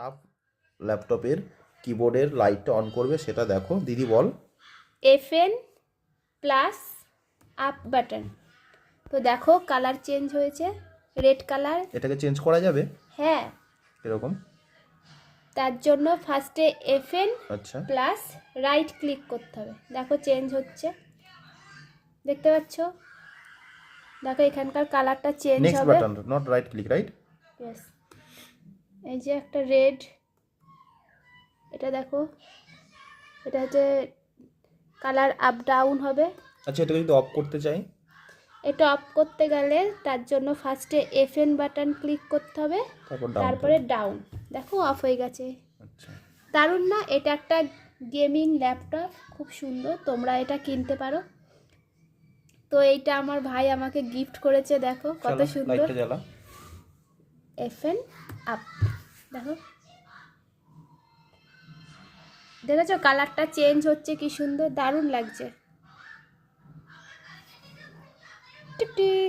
Tough ল্যাপটপের কিবোর্ডের লাইটটা অন করবে সেটা দেখো দিদি বল। FN plus up button. তো দেখো কালার চেঞ্জ হয়েছে, রেড কালার। এটাকে চেঞ্জ করা যাবে? হ্যাঁ, এরকম। তার জন্য ফার্স্টে FN আচ্ছা, প্লাস রাইট ক্লিক করতে হবে। দেখো চেঞ্জ হচ্ছে, দেখতে পাচ্ছ? দেখো এখানকার কালারটা চেঞ্জ নেক্সট হবে। Button not right click, right? Yes, এই যে একটা রেড, এটা দেখো, এটা হচ্ছে কালার আপ ডাউন হবে। আচ্ছা, এটাকে যদি অফ করতে চাই? এটা অফ করতে গেলে তার জন্য ফার্স্টে FN বাটন ক্লিক করতে হবে, তারপরে ডাউন। দেখো অফ হয়ে গেছে। আচ্ছা, দারুণ না? এটা একটা গেমিং ল্যাপটপ, খুব সুন্দর, তোমরা এটা কিনতে পারো। তো এইটা আমার ভাই আমাকে গিফট করেছে, দেখো কত সুন্দর। লাইটটা জ্বালা। FN আপ, দেখো, দেখেছো কালারটা চেঞ্জ হচ্ছে, কি সুন্দর, দারুণ লাগছে। Tick tick.